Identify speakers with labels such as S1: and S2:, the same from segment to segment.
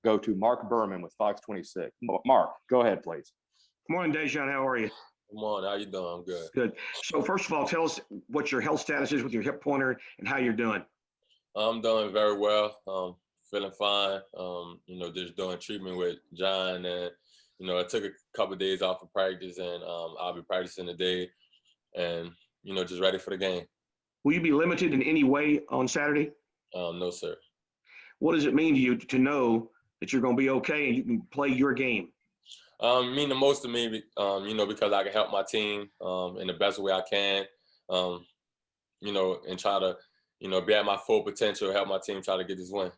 S1: go to Mark Berman with Fox 26. Mark, go ahead, please.
S2: Good morning, DeJon. How are you?
S3: Good morning. How you doing? I'm good.
S2: Good. So first of all, tell us what your health status is with your hip pointer and how you're doing.
S3: I'm doing very well. Feeling fine. Just doing treatment with John, and I took a couple of days off of practice, and I'll be practicing today, and just ready for the game.
S2: Will you be limited in any way on Saturday?
S3: No, sir.
S2: What does it mean to you to know that you're going to be okay and you can play your game?
S3: Mean the most to me, because I can help my team in the best way I can, and try to, be at my full potential, help my team try to get this win.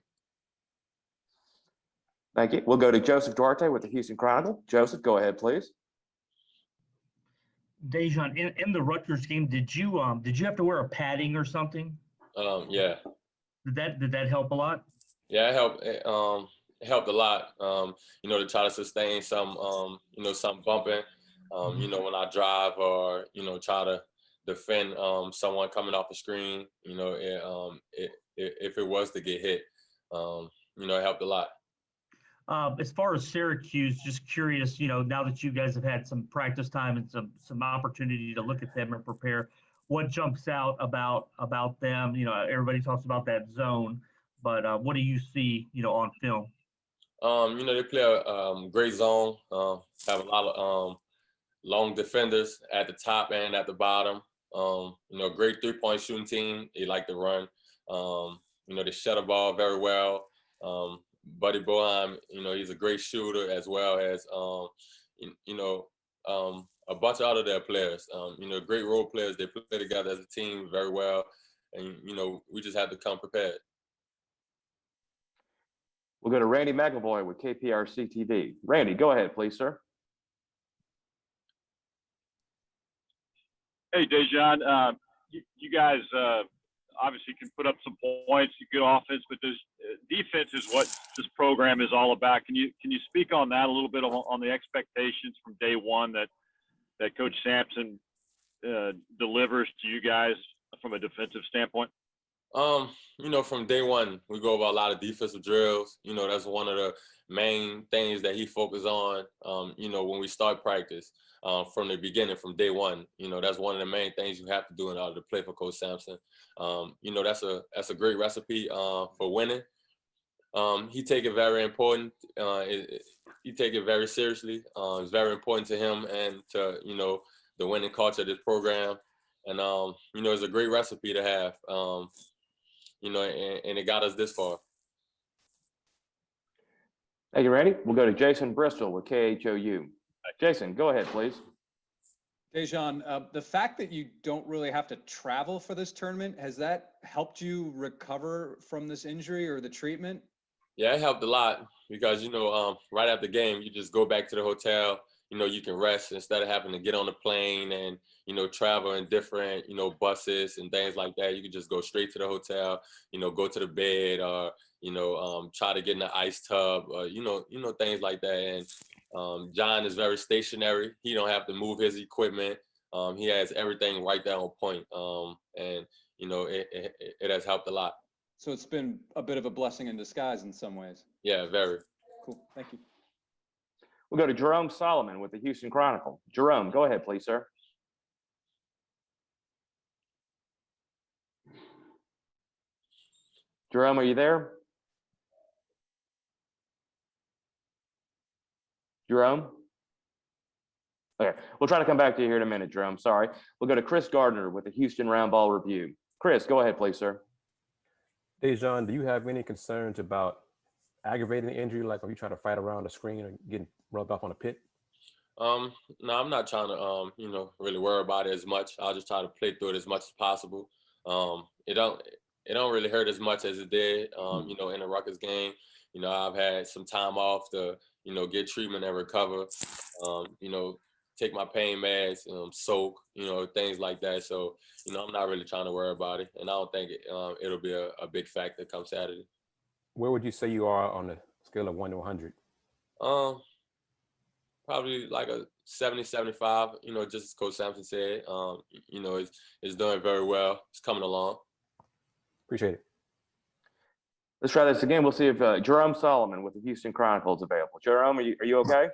S1: Thank you. We'll go to Joseph Duarte with the Houston Chronicle. Joseph, go ahead, please.
S4: DeJon, in the Rutgers game, did you have to wear a padding or something?
S3: Yeah.
S4: Did that help a lot?
S3: Yeah, it helped. It helped a lot. To try to sustain some bumping. When I drive or try to defend someone coming off the screen. If it was to get hit, it helped a lot.
S4: As far as Syracuse, just curious, now that you guys have had some practice time and some opportunity to look at them and prepare, what jumps out about them? Everybody talks about that zone, but what do you see, on film?
S3: They play a great zone, have a lot of long defenders at the top and at the bottom. Great three-point shooting team. They like to run. They shut the ball very well. Buddy Boeheim, he's a great shooter, as well as, a bunch of other their players. Great role players. They play together as a team very well. And, we just have to come prepared.
S1: We'll go to Randy McElvoy with KPRC TV. Randy, go ahead, please, sir.
S5: Hey, DeJon. You guys obviously can put up some points, good offense, but defense is what this program is all about. Can you speak on that a little bit on the expectations from day one that Coach Sampson delivers to you guys from a defensive standpoint?
S3: From day one, we go over a lot of defensive drills. That's one of the main things that he focuses on, when we start practice from the beginning, from day one. That's one of the main things you have to do in order to play for Coach Sampson. That's a great recipe for winning. He take it very important. He take it very seriously. It's very important to him and to, the winning culture of this program. And, it's a great recipe to have. And it got us this far.
S1: Thank you, Randy. We'll go to Jason Bristol with KHOU. Jason, go ahead, please.
S6: DeJon, the fact that you don't really have to travel for this tournament, has that helped you recover from this injury or the treatment?
S3: Yeah, it helped a lot because, right after the game, you just go back to the hotel. You can rest instead of having to get on the plane and, travel in different, buses and things like that. You can just go straight to the hotel, go to the bed or, try to get in the ice tub, things like that. And John is very stationary. He don't have to move his equipment. He has everything right there on point. And, it has helped a lot.
S6: So it's been a bit of a blessing in disguise in some ways.
S3: Yeah, very.
S6: Cool. Thank you.
S1: We'll go to Jerome Solomon with the Houston Chronicle. Jerome, go ahead, please, sir. Jerome, are you there? Jerome? Okay, we'll try to come back to you here in a minute, Jerome. Sorry. We'll go to Chris Gardner with the Houston Round Ball Review. Chris, go ahead, please, sir.
S7: DeJon, do you have any concerns about aggravating the injury, like if you try to fight around the screen or getting rubbed off on a pit?
S3: No, I'm not trying to, really worry about it as much. I'll just try to play through it as much as possible. It don't really hurt as much as it did, in the Rutgers game. I've had some time off to, get treatment and recover, take my pain meds, soak, things like that. So, I'm not really trying to worry about it. And I don't think it'll be a big factor come Saturday.
S7: Where would you say you are on the scale of 1 to 100?
S3: Probably like a 70, 75, just as Coach Sampson said. It's doing very well. It's coming along.
S7: Appreciate it.
S1: Let's try this again. We'll see if Jerome Solomon with the Houston Chronicles is available. Jerome, are you okay?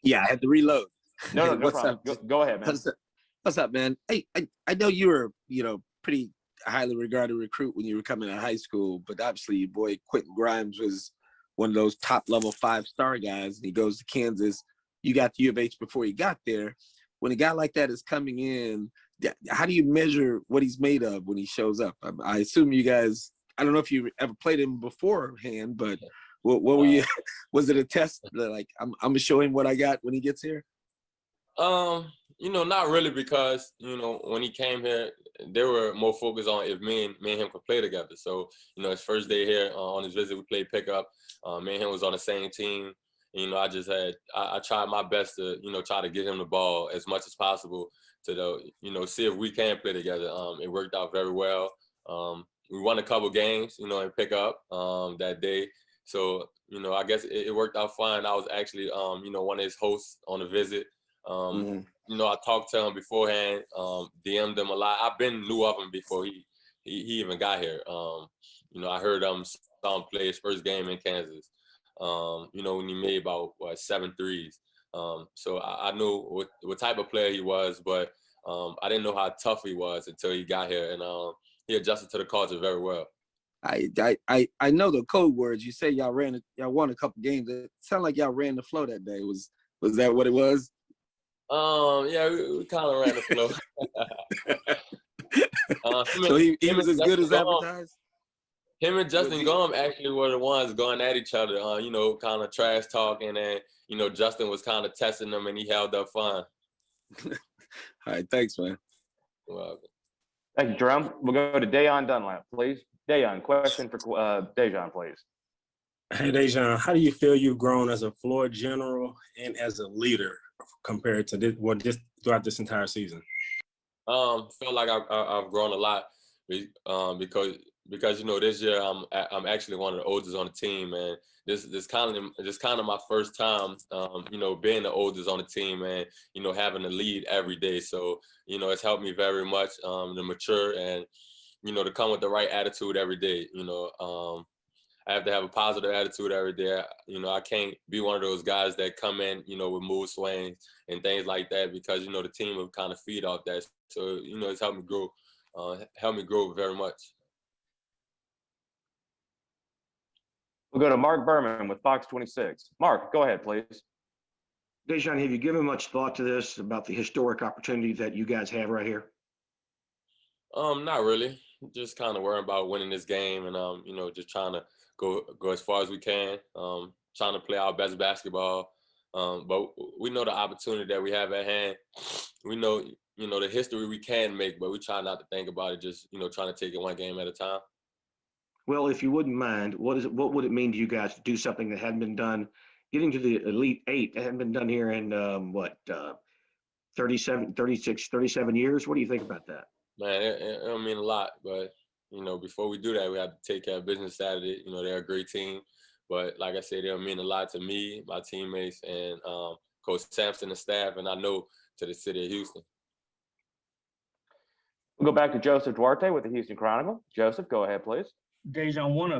S8: Yeah, I had to reload.
S1: No, no
S8: What's
S1: problem.
S8: up?
S1: Go ahead, man.
S8: What's up, man? Hey, I know you were, pretty highly regarded recruit when you were coming out of high school, but obviously your boy Quentin Grimes was one of those top level 5-star guys, and he goes to Kansas. You got to U of H before he got there. When a guy like that is coming in, how do you measure what he's made of when he shows up? I assume you guys, I don't know if you ever played him beforehand, but what were you, was it a test that like, I'm gonna show him what I got when he gets here?
S3: Not really, because, when he came here, they were more focused on if me and him could play together. So, his first day here on his visit, we played pickup. Me and him was on the same team. I tried my best to, try to get him the ball as much as possible to, see if we can play together. It worked out very well. We won a couple games, in pickup that day. So, I guess it worked out fine. I was actually, one of his hosts on the visit. I talked to him beforehand, DM'd him a lot. I've knew of him before he even got here. I heard saw him play his first game in Kansas. When he made about 7 threes. So I knew what type of player he was, but I didn't know how tough he was until he got here, and he adjusted to the culture very well.
S8: I know the code words. You say y'all won a couple games. It sounded like y'all ran the flow that day. Was that what it was?
S3: Yeah, we kind of ran the flow.
S8: So he was as good as advertised?
S3: Him and Justin Gum actually were the ones going at each other, kind of trash talking, and, Justin was kind of testing them, and he held up fine.
S8: All right, thanks, man.
S3: You're welcome.
S1: Thank you, Jerome. We'll go to Dayon Dunlap, please. Dayon, question for DeJon, please.
S9: Hey, DeJon, how do you feel you've grown as a floor general and as a leader compared to this throughout this entire season?
S3: Feel like I've grown a lot because this year I'm actually one of the oldest on the team, and this kind of my first time being the oldest on the team, and having to lead every day. So it's helped me very much to mature and to come with the right attitude every day. I have to have a positive attitude every day. I can't be one of those guys that come in, with mood swings and things like that, because, the team will kind of feed off that. So, it's helped me grow very much.
S1: We'll go to Mark Berman with Fox 26. Mark, go ahead, please.
S2: DeJon, have you given much thought to this about the historic opportunity that you guys have right here?
S3: Not really. Just kind of worrying about winning this game, and just trying to go as far as we can, trying to play our best basketball. But we know the opportunity that we have at hand. We know, the history we can make, but we try not to think about it, just, trying to take it one game at a time.
S2: Well, if you wouldn't mind, what would it mean to you guys to do something that hadn't been done, getting to the Elite Eight, that hadn't been done here in 37 years? What do you think about that?
S3: Man, it'll mean a lot, but before we do that, we have to take care of business Saturday. They're a great team, but like I said, it'll mean a lot to me, my teammates, and Coach Sampson and staff, and I know to the city of Houston.
S1: We'll go back to Joseph Duarte with the Houston Chronicle. Joseph, go ahead, please.
S4: DeJon, one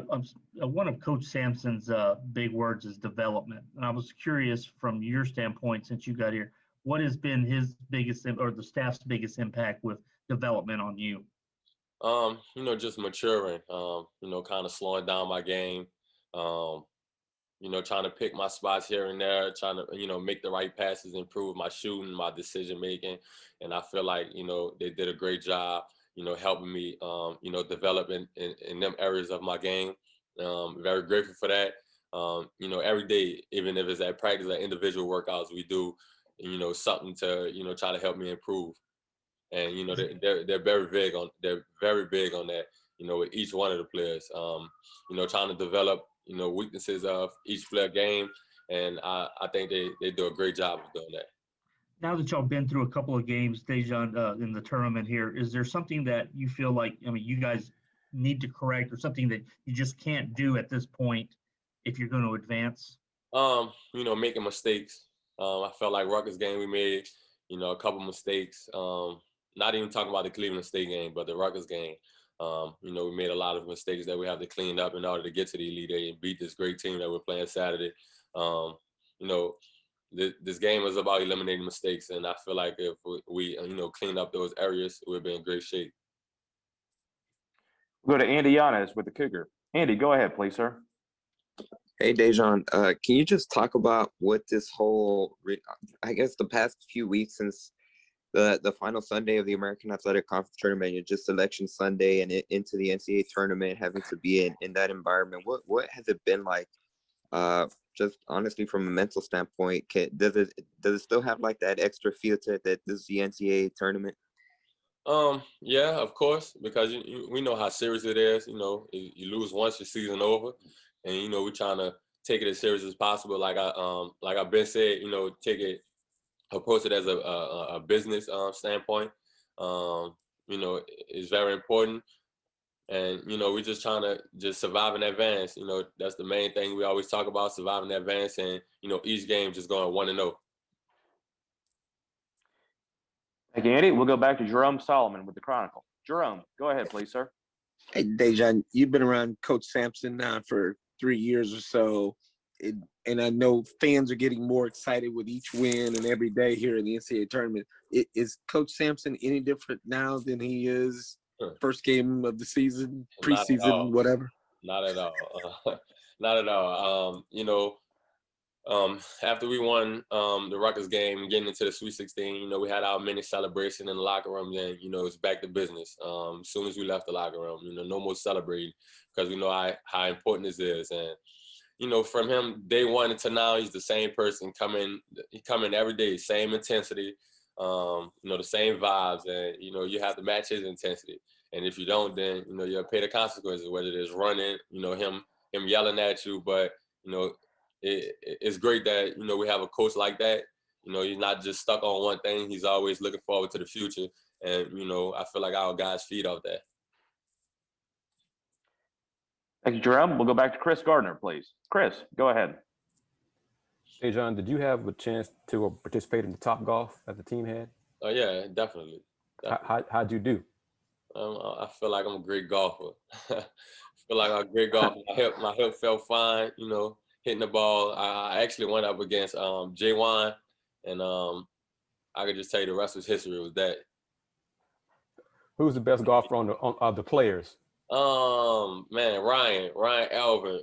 S4: of Coach Sampson's big words is development, and I was curious from your standpoint, since you got here, what has been his biggest or the staff's biggest impact with development on you?
S3: Just maturing, kind of slowing down my game, trying to pick my spots here and there, trying to, make the right passes, improve my shooting, my decision making. And I feel like, they did a great job, helping me, develop in them areas of my game. Very grateful for that. Every day, even if it's at practice, at individual workouts, we do, something to, try to help me improve. And they're very big on that. With each one of the players, trying to develop weaknesses of each player game, and I think they do a great job of doing that.
S4: Now that y'all been through a couple of games, DeJon, in the tournament here, is there something that you feel like you guys need to correct, or something that you just can't do at this point if you're going to advance?
S3: Making mistakes. I felt like Rutgers game we made, a couple mistakes. Not even talking about the Cleveland State game, but the Rutgers game. You know, we made a lot of mistakes that we have to clean up in order to get to the Elite Eight and beat this great team that we're playing Saturday. You know, this game is about eliminating mistakes, and I feel like if we you know, clean up those areas, we'll be in great shape.
S1: We'll go to Andy Yanez with the Cougar. Andy, go ahead, please, sir.
S10: Hey, DeJon, can you just talk about what this whole, I guess the past few weeks since the final Sunday of the American Athletic Conference Tournament, and just Selection Sunday and into the NCAA tournament, having to be in that environment, what has it been like? Just honestly, from a mental standpoint, does it still have like that extra feel to it that this is the NCAA tournament?
S3: Yeah, of course, because we know how serious it is. You know, you lose once, your season over, and you know we're trying to take it as serious as possible. Like I've been said, you know, approach it as a business standpoint. You know, it's very important, and you know we're just trying to just survive and advance. You know, that's the main thing we always talk about: surviving and advance, and you know each game just going 1-0.
S1: Thank you, Andy. We'll go back to Jerome Solomon with the Chronicle. Jerome, go ahead, please, sir.
S8: Hey, DeJon, you've been around Coach Sampson now for 3 years or so, and I know fans are getting more excited with each win and every day here in the NCAA tournament. Is Coach Sampson any different now than he is first game of the season, preseason, whatever?
S3: Not at all. Not at all. You know, after we won the Rutgers game, getting into the Sweet 16, you know, we had our mini celebration in the locker room. Then, you know, it's back to business. As soon as we left the locker room, you know, no more celebrating because we know how important this is. And, you know, from him day one until now, he's the same person coming every day, same intensity, you know, the same vibes. And, you know, you have to match his intensity. And if you don't, then, you know, you'll pay the consequences, whether it is running, you know, him yelling at you. But, you know, it's great that, you know, we have a coach like that. You know, he's not just stuck on one thing. He's always looking forward to the future. And, you know, I feel like our guys feed off that.
S1: Thank you, Jerome. We'll go back to Chris Gardner, please. Chris, go ahead.
S7: Hey, John, did you have a chance to participate in the Topgolf that the team had?
S3: Oh, yeah, definitely.
S7: How'd you do?
S3: I feel like I'm a great golfer. I feel like I'm a great golfer. My hip felt fine, you know, hitting the ball. I actually went up against J1, and I could just tell you the rest was history. It was that.
S7: Who's the best golfer of the players?
S3: Man, Ryan Alvin.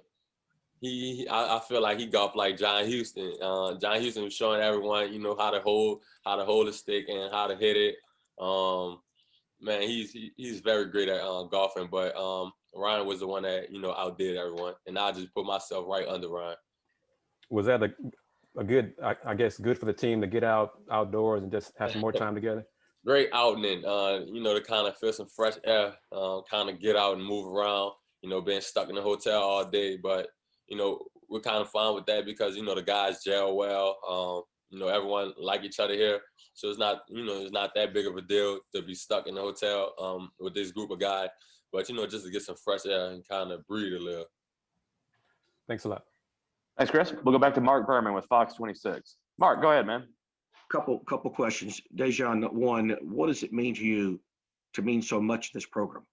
S3: I feel like he golfed like John Houston. John Houston was showing everyone, you know, how to hold a stick and how to hit it. Man, he's very great at golfing, but Ryan was the one that, you know, outdid everyone, and I just put myself right under Ryan.
S7: Was that a good, I guess, good for the team to get outdoors and just have some more time together?
S3: Great outing, you know, to kind of feel some fresh air, kind of get out and move around, you know, being stuck in the hotel all day. But, you know, we're kind of fine with that because, you know, the guys gel well. You know, everyone like each other here. So it's not, you know, it's not that big of a deal to be stuck in the hotel with this group of guys. But, you know, just to get some fresh air and kind of breathe a little.
S7: Thanks a lot.
S1: Thanks, Chris. We'll go back to Mark Berman with Fox 26. Mark, go ahead, man.
S2: Couple questions. DeJon, one, what does it mean to you to mean so much to this program?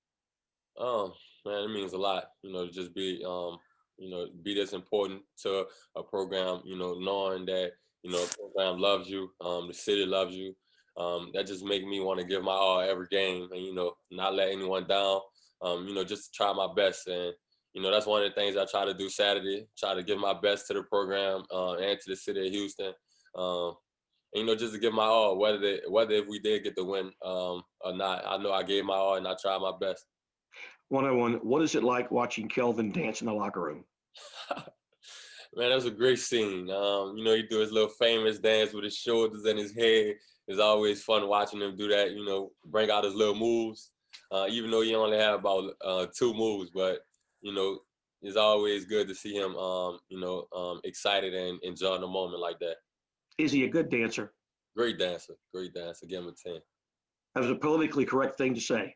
S3: Man, it means a lot, you know, to just be, you know, be this important to a program, you know, knowing that, you know, the program loves you, the city loves you. That just makes me want to give my all every game and, you know, not let anyone down, you know, just try my best. And, you know, that's one of the things I try to do Saturday, try to give my best to the program and to the city of Houston. And, you know, just to give my all, whether if we did get the win or not. I know I gave my all and I tried my best.
S2: One-on-one, what is it like watching Kelvin dance in the locker room?
S3: Man, that was a great scene. You know, he do his little famous dance with his shoulders and his head. It's always fun watching him do that, you know, bring out his little moves, even though he only have about 2 moves. But, you know, it's always good to see him, you know, excited and enjoying the moment like that.
S2: Is he a good dancer?
S3: Great dancer. Great dancer. Give him a 10.
S2: That was a politically correct thing to say.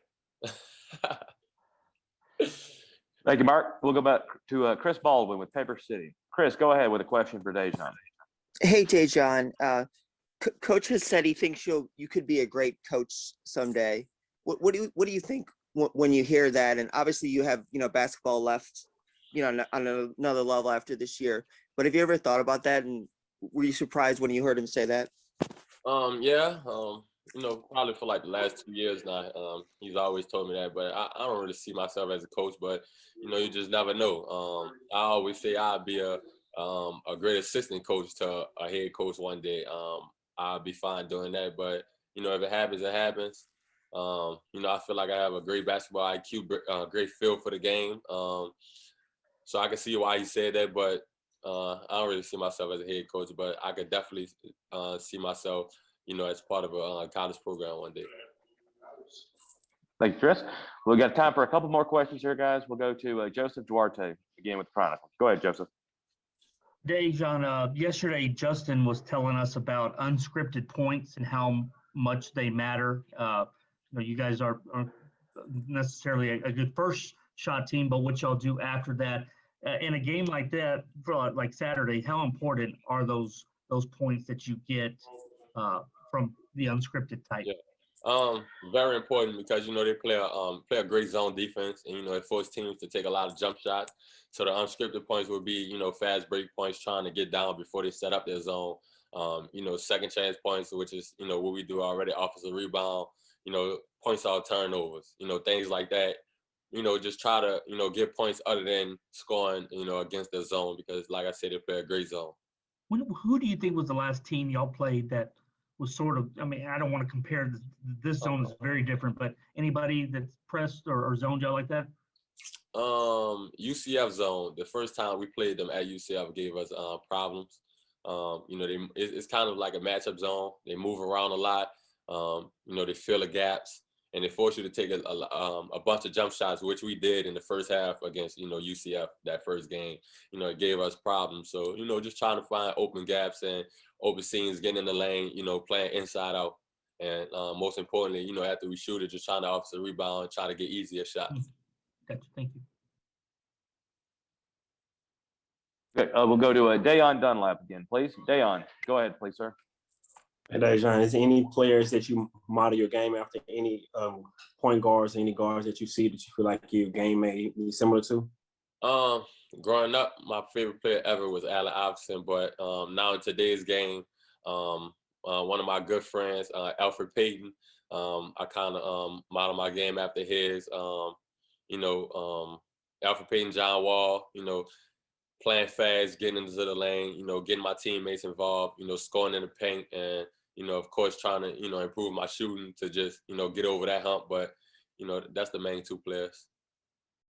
S1: Thank you, Mark. We'll go back to Chris Baldwin with Paper City. Chris, go ahead with a question for DeJon.
S11: Hey, DeJon. Coach has said he thinks you could be a great coach someday. What do you think when you hear that, and obviously you have, basketball left, on another level after this year, but have you ever thought about that, and were you surprised when you heard him say that?
S3: Yeah. Probably for like the last 2 years now. He's always told me that, but I don't really see myself as a coach. But you just never know. I always say I'd be a great assistant coach to a head coach one day. I'll be fine doing that. But if it happens, it happens. I feel like I have a great basketball IQ, great feel for the game. So I can see why he said that, but I don't really see myself as a head coach. But I could definitely see myself, as part of a college program one day.
S1: Thank you, Chris. We've got time for a couple more questions here, guys. We'll go to Joseph Duarte again with the Chronicles. Go ahead, Joseph.
S4: DeJon, yesterday Justin was telling us about unscripted points and how much they matter. You guys aren't necessarily a good first shot team, but what y'all do after that. In a game like that, for like Saturday, how important are those points that you get from the unscripted type?
S3: Yeah. Very important because they play a great zone defense, and it forces teams to take a lot of jump shots. So the unscripted points will be fast break points, trying to get down before they set up their zone. Second chance points, which is what we do already, offensive rebound. Points out turnovers. Things like that. Just try to get points other than scoring against the zone, because like I said, they play a great zone.
S4: Who do you think was the last team y'all played that was sort of, I don't want to compare, this zone is very different, but anybody that's pressed or zoned y'all like that?
S3: UCF zone, the first time we played them at UCF gave us problems. It's kind of like a matchup zone. They move around a lot. They fill the gaps, and they force you to take a bunch of jump shots, which we did in the first half against, UCF, that first game. It gave us problems. So, just trying to find open gaps and open seams, getting in the lane, playing inside out. And most importantly, after we shoot it, just trying to offensive rebound and try to get easier shots.
S4: Gotcha. Thank you.
S1: Okay, we'll go to Dayon Dunlap again, please. Dayon, go ahead, please, sir.
S9: Hey, DeJon, is there any players that you model your game after? Any point guards, any guards that you see that you feel like your game may be similar to?
S3: Growing up, my favorite player ever was Allen Iverson, but now in today's game, one of my good friends, Alfred Payton, I kind of model my game after his. Alfred Payton, John Wall, playing fast, getting into the lane, getting my teammates involved, scoring in the paint, and of course trying to improve my shooting to just get over that hump. But that's the main two players.